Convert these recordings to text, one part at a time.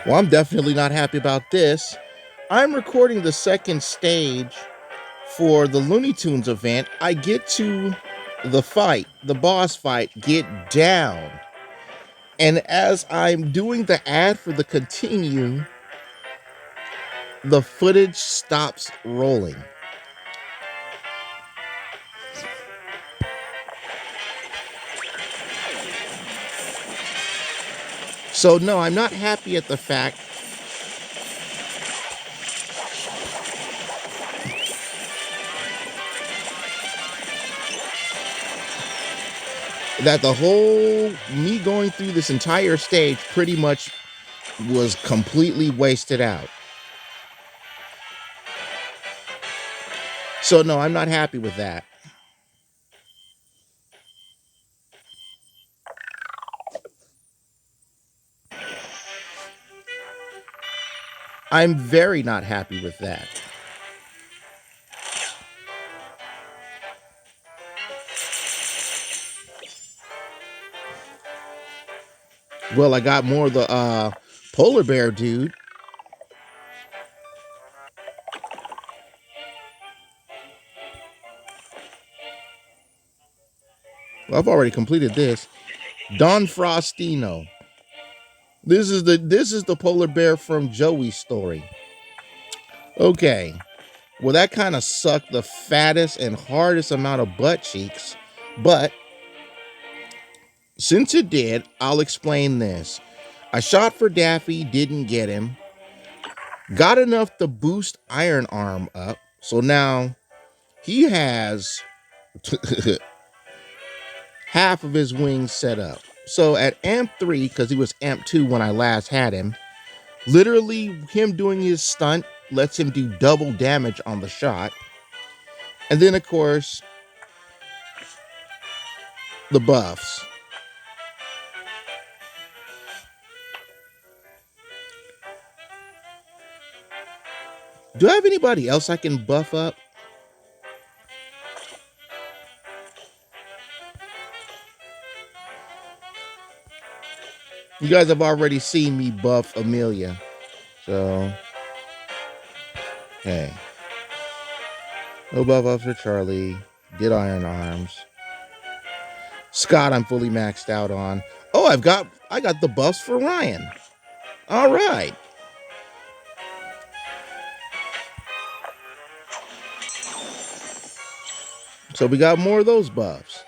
Well, I'm definitely not happy about this. I'm recording the second stage for the Looney Tunes event. I get to the fight, the boss fight, get down. And as I'm doing the ad for the continue, the footage stops rolling. So no, I'm not happy at the fact that the whole me going through this entire stage pretty much was completely wasted out. So no, I'm not happy with that. I'm very not happy with that. Well, I got more of the polar bear dude. Well, I've already completed this. Don Frostino. This is the polar bear from Joey's story. Okay. Well, that kind of sucked the fattest and hardest amount of butt cheeks, but since it did, I'll explain this. I shot for Daffy, didn't get him. Got enough to boost Iron Arm up, so now he has half of his wings set up. So at amp 3, because he was amp 2 when I last had him, literally him doing his stunt lets him do double damage on the shot. And then, of course, the buffs. Do I have anybody else I can buff up? You guys have already seen me buff Amelia. So, hey. No buff ups for Charlie. Did Iron Arms. Scott, I'm fully maxed out on. Oh, I got the buffs for Ryan. All right. So we got more of those buffs.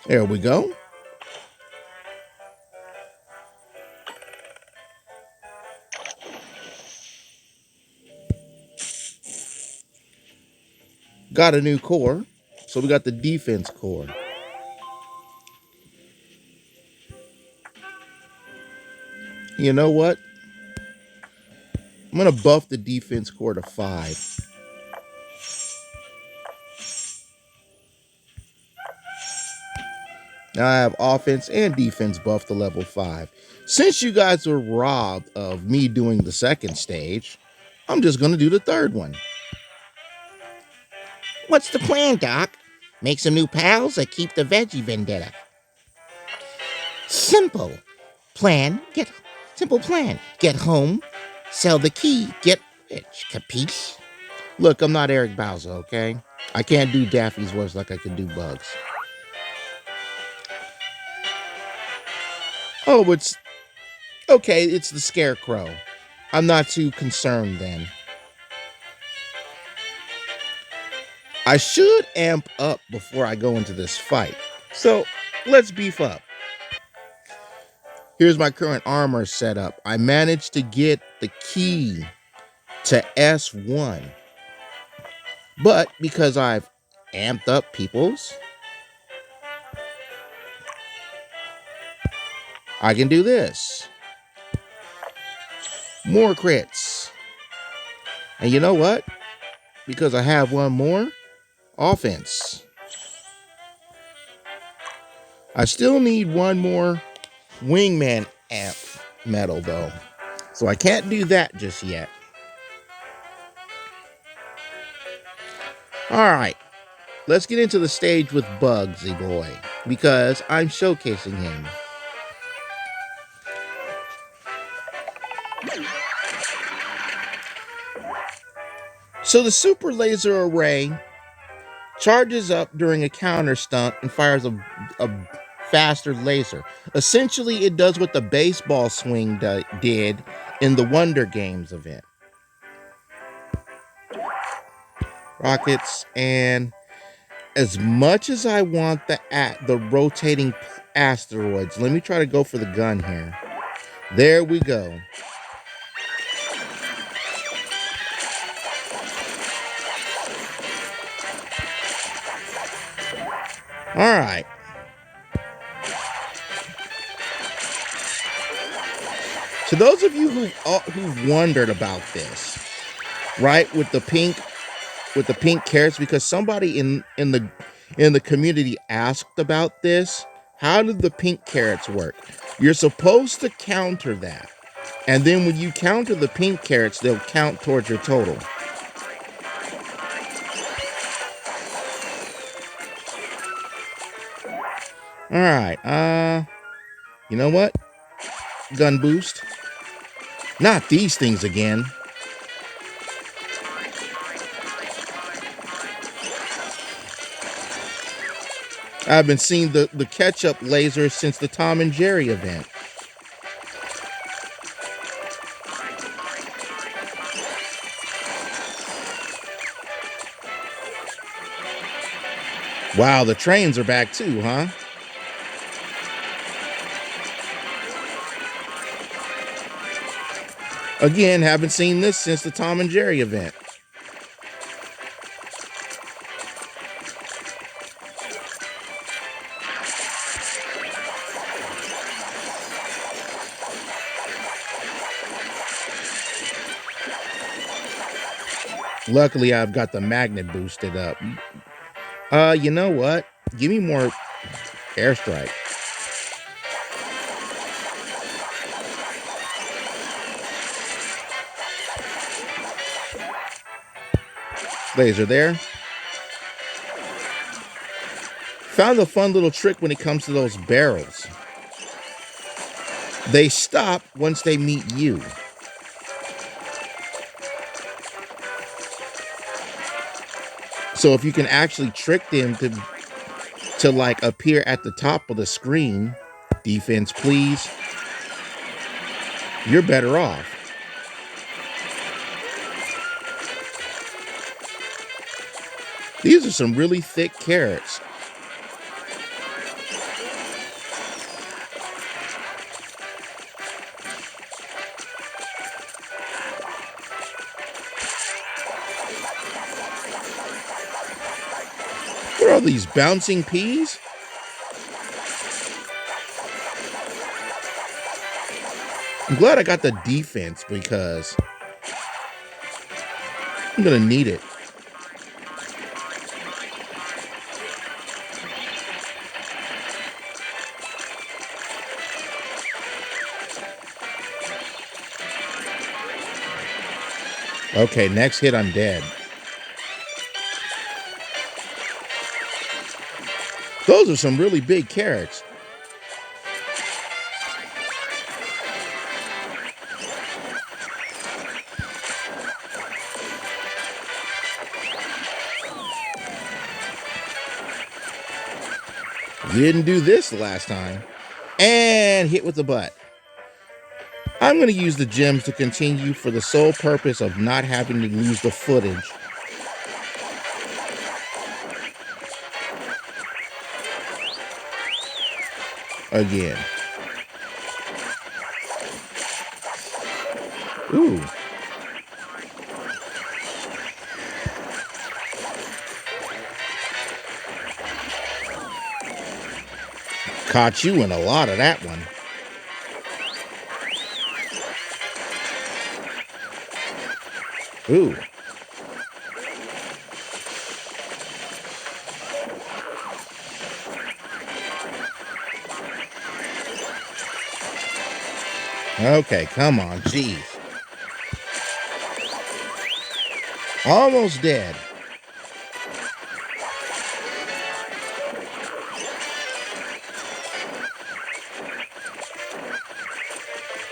There we go. Got a new core. So we got the defense core. You know what? I'm going to buff the defense core to 5. Now I have offense and defense buffed to level 5. Since you guys were robbed of me doing the second stage, I'm just going to do the third one. What's the plan, Doc? Make some new pals or keep the veggie vendetta? Simple. Simple plan. Get home, sell the key, get rich. Capiche? Look, I'm not Eric Bauza, okay? I can't do Daffy's voice like I can do Bugs. Oh, it's okay. It's the Scarecrow. I'm not too concerned then. I should amp up before I go into this fight. So let's beef up. Here's my current armor setup. I managed to get the key to S1. But because I've amped up people's, I can do this. More crits. And you know what? Because I have one more, offense. I still need one more wingman amp medal though. So I can't do that just yet. All right, let's get into the stage with Bugsy Boy because I'm showcasing him. So the super laser array charges up during a counter stunt and fires a faster laser. Essentially, it does what the baseball swing did in the Wonder Games event. Rockets, and as much as I want the rotating asteroids, let me try to go for the gun here. There we go. All right. To those of you who wondered about this, right, with the pink carrots, because somebody in the community asked about this, how did the pink carrots work? You're supposed to counter that, and then when you counter the pink carrots, they'll count towards your total. All right. You know what? Gun boost. Not these things again. I've been seeing the ketchup laser since the Tom and Jerry event. Wow, the trains are back too, huh? Again, haven't seen this since the Tom and Jerry event. Luckily, I've got the magnet boosted up. You know what? Give me more airstrike. Laser there. Found a fun little trick when it comes to those barrels. They stop once they meet you. So if you can actually trick them to like appear at the top of the screen, defense please, you're better off. These are some really thick carrots. What are all these bouncing peas? I'm glad I got the defense because I'm gonna need it. Okay, next hit, I'm dead. Those are some really big carrots. You didn't do this the last time. And hit with the butt. I'm going to use the gems to continue for the sole purpose of not having to lose the footage. Again. Ooh. Caught you in a lot of that one. Ooh. Okay, come on, jeez. Almost dead.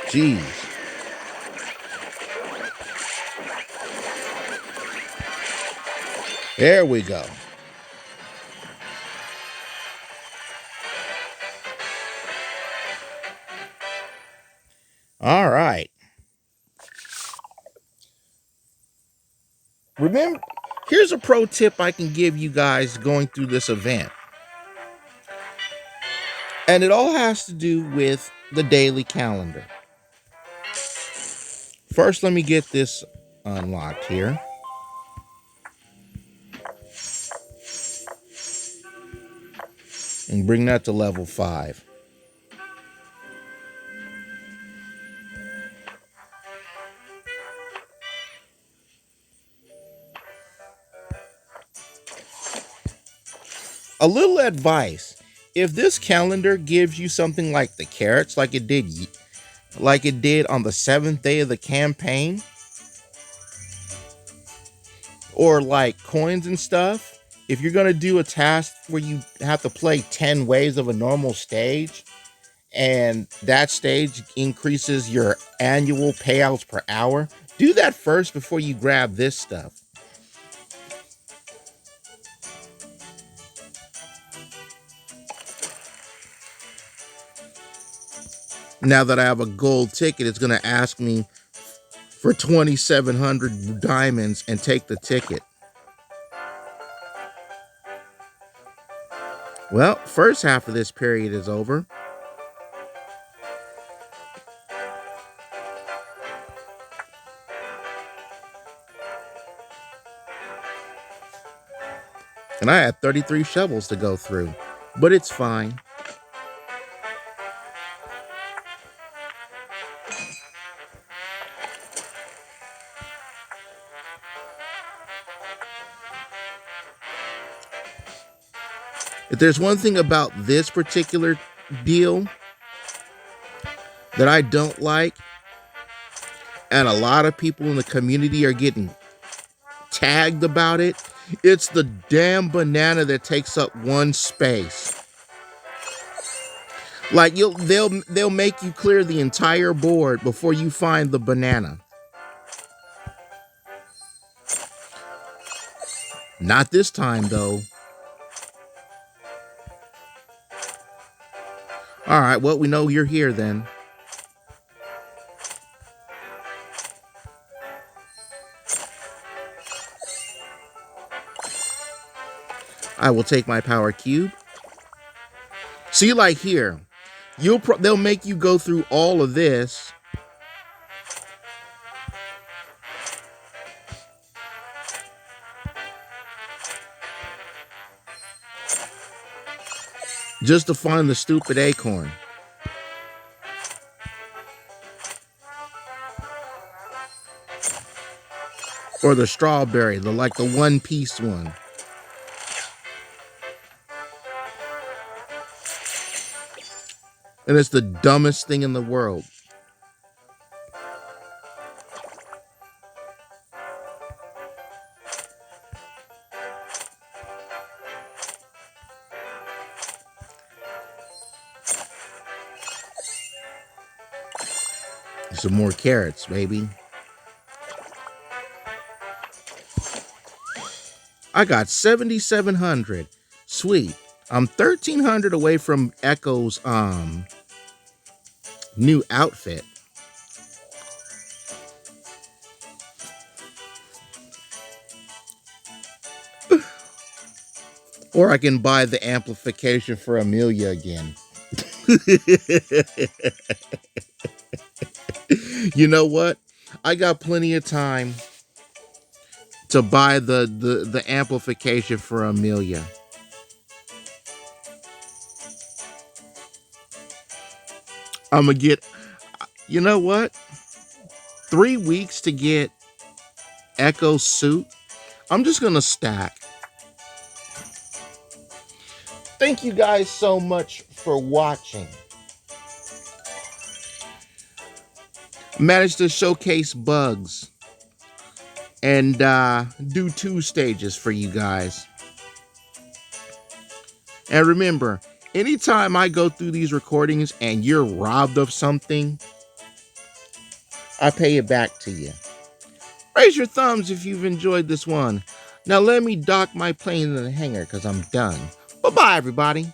Jeez. There we go. All right. Remember, here's a pro tip I can give you guys going through this event. And it all has to do with the daily calendar. First, let me get this unlocked here. And bring that to level 5. A little advice. If this calendar gives you something like the carrots, like it did on the 7th day of the campaign, or like coins and stuff, if you're going to do a task where you have to play 10 waves of a normal stage, and that stage increases your annual payouts per hour, do that first before you grab this stuff. Now that I have a gold ticket, it's going to ask me for 2,700 diamonds and take the ticket. Well, first half of this period is over. And I had 33 shovels to go through, but it's fine. If there's one thing about this particular deal that I don't like, and a lot of people in the community are getting tagged about it, it's the damn banana that takes up one space. Like they'll make you clear the entire board before you find the banana. Not this time though. All right, well, we know you're here then. I will take my power cube. See, like here, they'll make you go through all of this just to find the stupid acorn. Or the strawberry, the one piece one. And it's the dumbest thing in the world. Some more carrots, baby. I got 7,700. Sweet. I'm 1,300 away from Echo's new outfit. Or I can buy the amplification for Amelia again. You know what? I got plenty of time to buy the amplification for Amelia. I'm gonna get, you know what? 3 weeks to get Echo's suit. I'm just gonna stack. Thank you guys so much for watching. Managed to showcase bugs and do 2 stages for you guys. And remember, anytime I go through these recordings and you're robbed of something, I pay it back to you. Raise your thumbs if you've enjoyed this one. Now let me dock my plane in the hangar because I'm done. Bye-bye, everybody.